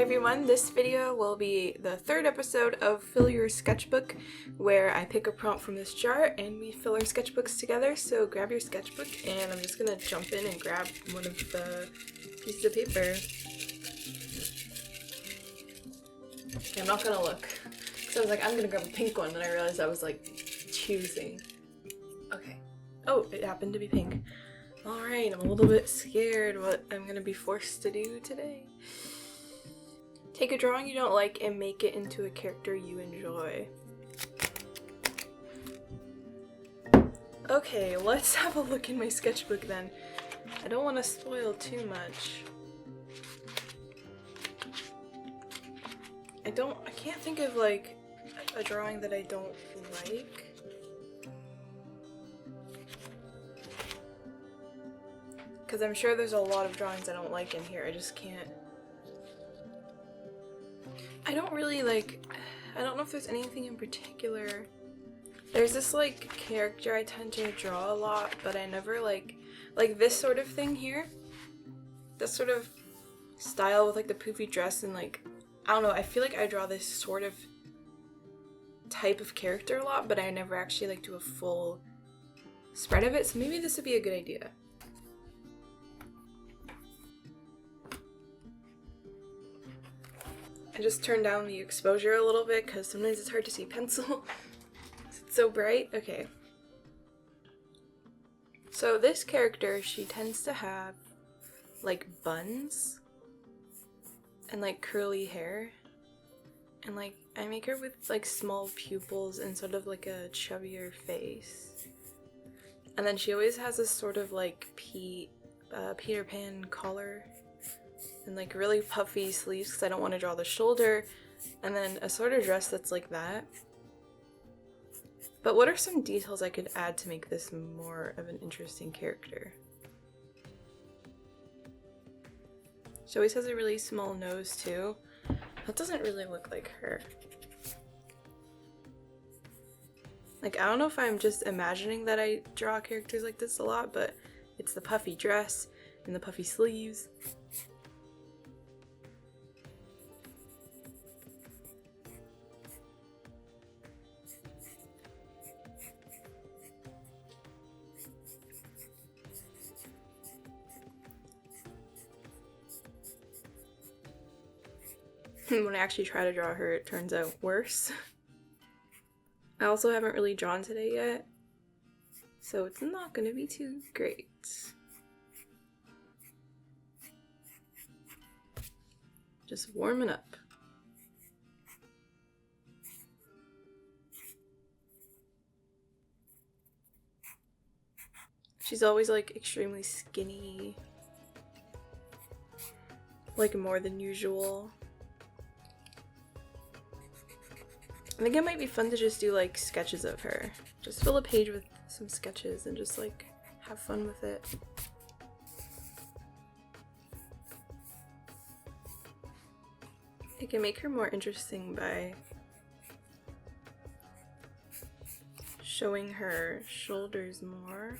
everyone, this video will be the third episode of Fill Your Sketchbook, where I pick a prompt from this jar and we fill our sketchbooks together. So grab your sketchbook and I'm just gonna jump in and grab one of the pieces of paper. Okay, I'm not gonna look. So I was like, I'm gonna grab a pink one, and I realized I was like choosing. Okay. Oh, it happened to be pink. Alright, I'm a little bit scared what I'm gonna be forced to do today. Take a drawing you don't like and make it into a character you enjoy. Okay, let's have a look in my sketchbook then. I don't want to spoil too much. I can't think of like a drawing that I don't like. Because I'm sure there's a lot of drawings I don't like in here, I just can't. I don't really like, I don't know if there's anything in particular. There's this like character I tend to draw a lot, but I never like this sort of thing here. This sort of style with like the poofy dress and like, I don't know, I feel like I draw this sort of type of character a lot, but I never actually like do a full spread of it, so maybe this would be a good idea. I just turned down the exposure a little bit because sometimes it's hard to see pencil. It's so bright. Okay. So this character, she tends to have like buns and like curly hair. And like I make her with like small pupils and sort of like a chubbier face. And then she always has this sort of like Peter Pan collar. And like really puffy sleeves because I don't want to draw the shoulder, and then a sort of dress that's like that. But what are some details I could add to make this more of an interesting character? She always has a really small nose too. That doesn't really look like her. Like, I don't know if I'm just imagining that I draw characters like this a lot, but it's the puffy dress and the puffy sleeves. When I actually try to draw her, it turns out worse. I also haven't really drawn today yet, so it's not going to be too great. Just warming up. She's always like extremely skinny, like more than usual. I think it might be fun to just do like sketches of her. Just fill a page with some sketches and just like have fun with it. I can make her more interesting by showing her shoulders more.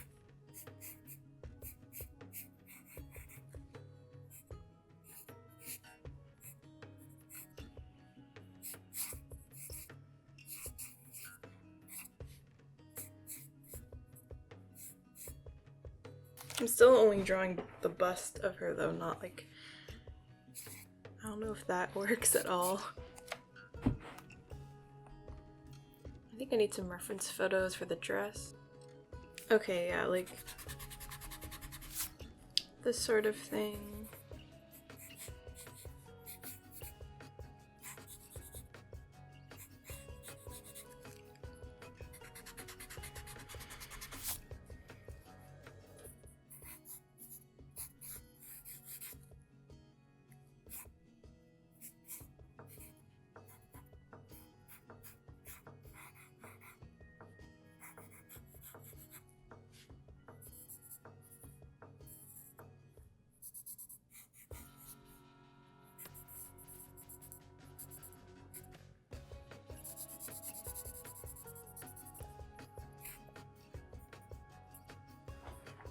I'm still only drawing the bust of her though, not like, I don't know if that works at all. I think I need some reference photos for the dress. Okay, yeah, like this sort of thing.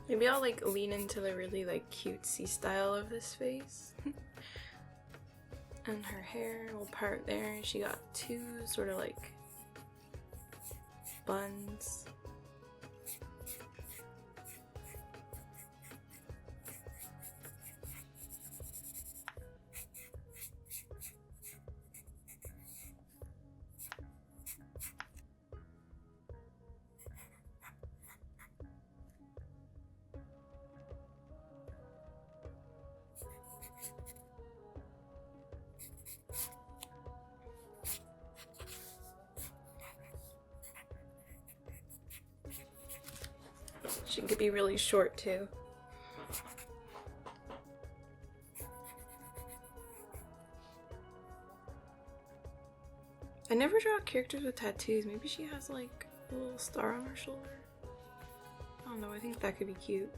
Maybe I'll like lean into the really like cutesy style of this face. And her hair will part there. She got two sort of like buns. She could be really short too. I never draw characters with tattoos. Maybe she has like a little star on her shoulder. I don't know, I think that could be cute.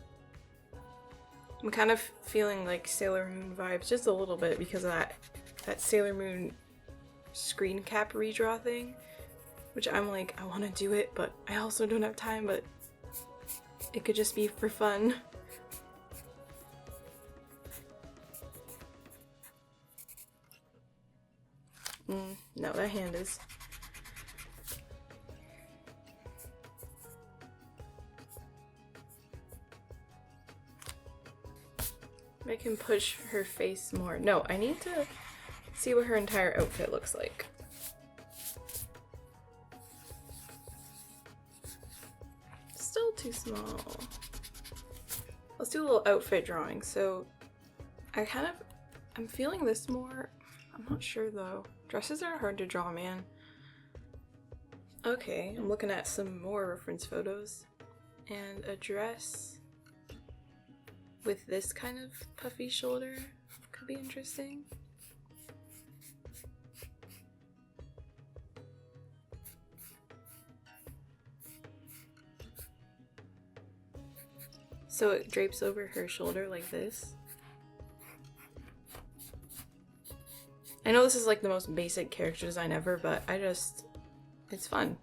I'm kind of feeling like Sailor Moon vibes just a little bit because of that Sailor Moon screen cap redraw thing. Which I'm like, I want to do it, but I also don't have time, but it could just be for fun. No, that hand is... I can push her face more. No, I need to see what her entire outfit looks like. Still too small. Let's do a little outfit drawing. So I'm feeling this more. I'm not sure though. Dresses are hard to draw, man. Okay, I'm looking at some more reference photos. And a dress with this kind of puffy shoulder could be interesting. So it drapes over her shoulder like this. I know this is like the most basic character design ever, but it's fun.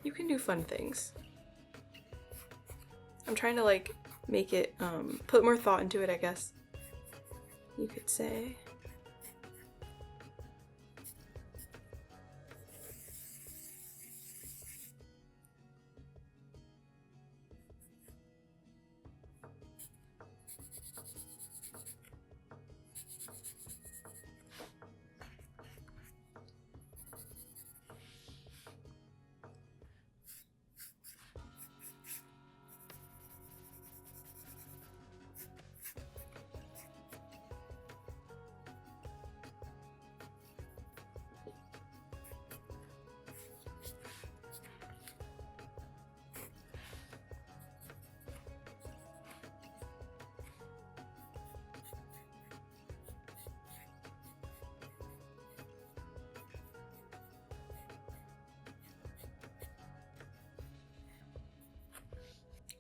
You can do fun things. I'm trying to like make it, put more thought into it, I guess you could say.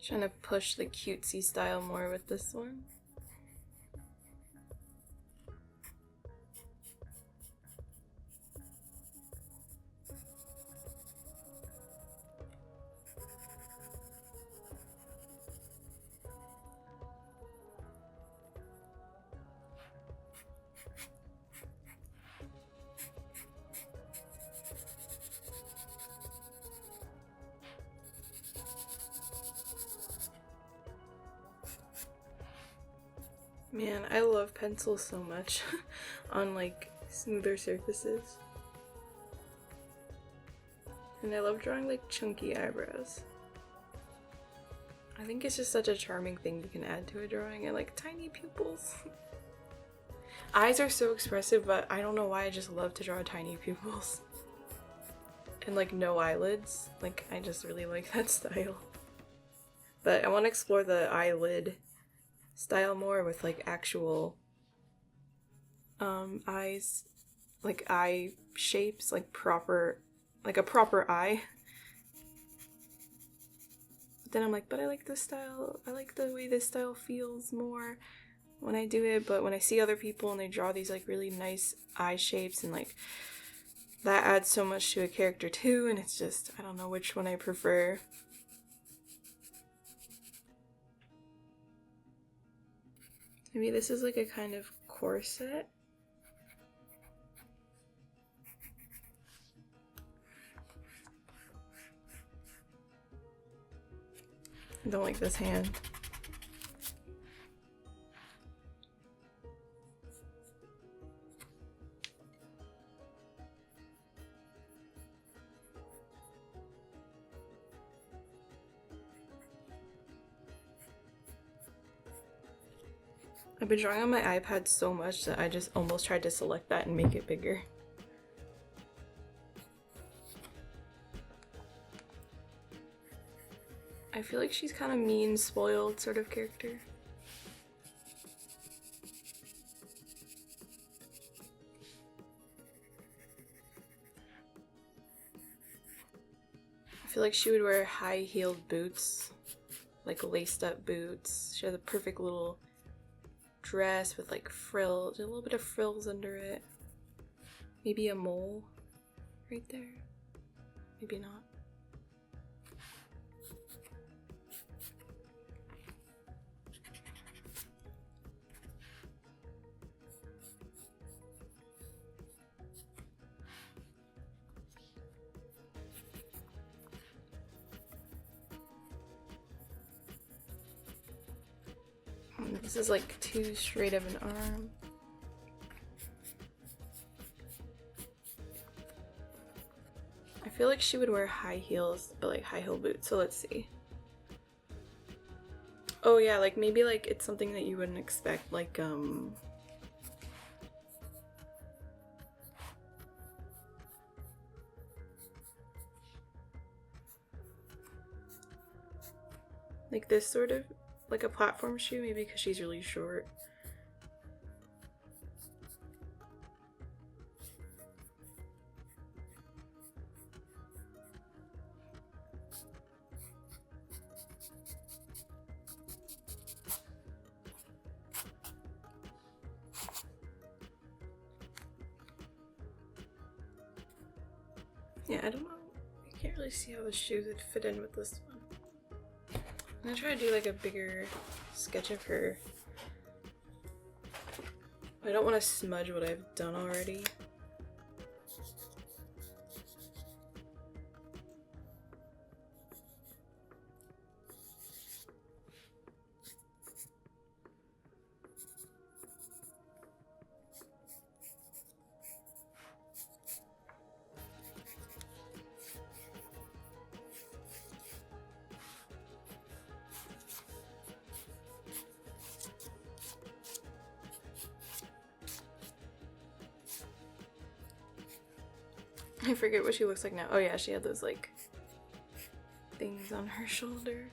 Trying to push the cutesy style more with this one. Man, I love pencils so much on like smoother surfaces. And I love drawing like chunky eyebrows. I think it's just such a charming thing you can add to a drawing, and like tiny pupils. Eyes are so expressive, but I don't know why I just love to draw tiny pupils. And like no eyelids. Like I just really like that style. But I want to explore the eyelid style more with like actual eyes, like eye shapes, like a proper eye. But then I'm like, but I like this style, I like the way this style feels more when I do it, but when I see other people and they draw these like really nice eye shapes, and like that adds so much to a character too, and it's just, I don't know which one I prefer. Maybe this is like a kind of corset. I don't like this hand. I've been drawing on my iPad so much that I just almost tried to select that and make it bigger. I feel like she's kind of mean, spoiled sort of character. I feel like she would wear high-heeled boots, like laced-up boots. She has a perfect little dress with like frills, a little bit of frills under it. Maybe a mole right there. Maybe not. This is like too straight of an arm. I feel like she would wear high heels, but like high heel boots, so let's see. Oh yeah, like maybe like it's something that you wouldn't expect, like like this sort of, like a platform shoe, maybe because she's really short. Yeah, I don't know. I can't really see how the shoes would fit in with this one. I'm gonna try to do like a bigger sketch of her. I don't want to smudge what I've done already. I forget what she looks like now. Oh yeah, she had those like things on her shoulder.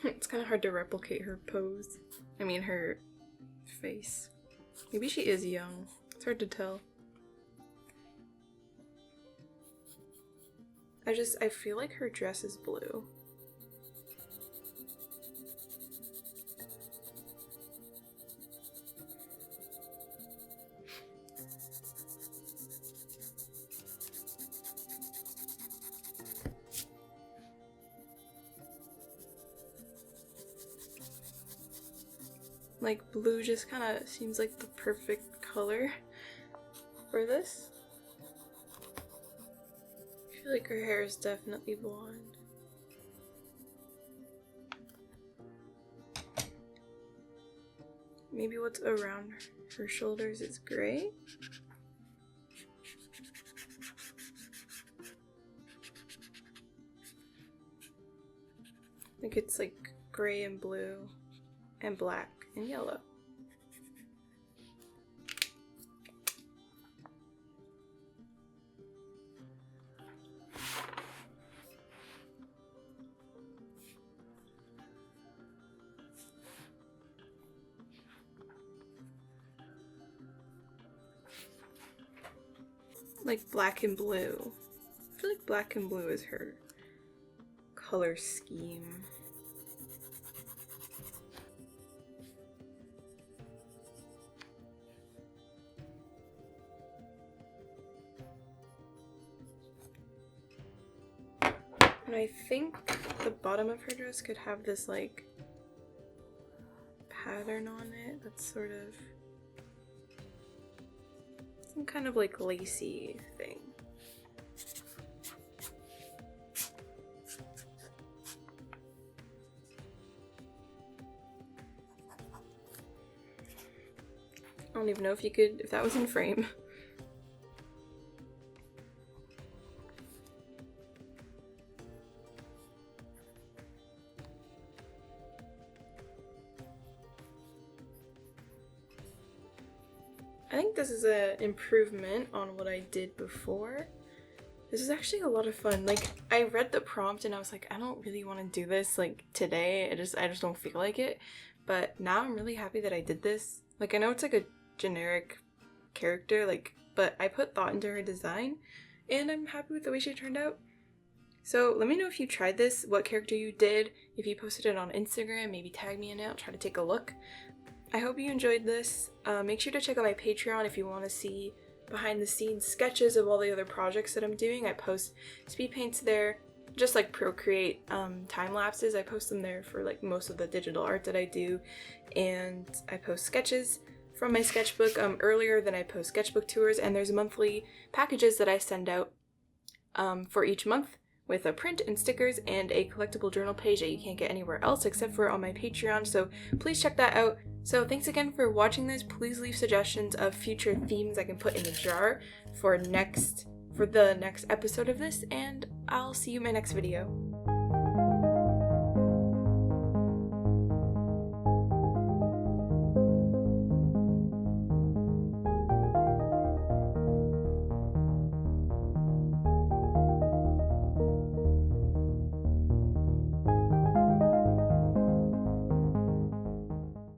It's kind of hard to replicate her pose. I mean, her face. Maybe she is young. It's hard to tell. I feel like her dress is blue. Like, blue just kind of seems like the perfect color for this. I feel like her hair is definitely blonde. Maybe what's around her shoulders is gray? Like it's like gray and blue and black and yellow. Like black and blue. I feel like black and blue is her color scheme. And I think the bottom of her dress could have this like pattern on it that's sort of some kind of like lacy thing. I don't even know if that was in frame. I think this is an improvement on what I did before. This is actually a lot of fun. Like, I read the prompt and I was like, I don't really want to do this like today. I just don't feel like it. But now I'm really happy that I did this. Like, I know it's like a generic character, like, but I put thought into her design and I'm happy with the way she turned out. So let me know if you tried this, what character you did. If you posted it on Instagram, maybe tag me in it. I'll try to take a look. I hope you enjoyed this. Make sure to check out my Patreon if you want to see behind the scenes sketches of all the other projects that I'm doing. I post speed paints there, just like Procreate time lapses. I post them there for like most of the digital art that I do, and I post sketches from my sketchbook earlier than I post sketchbook tours, and there's monthly packages that I send out for each month with a print and stickers and a collectible journal page that you can't get anywhere else except for on my Patreon, so please check that out. So thanks again for watching this. Please leave suggestions of future themes I can put in the jar for the next episode of this, and I'll see you in my next video.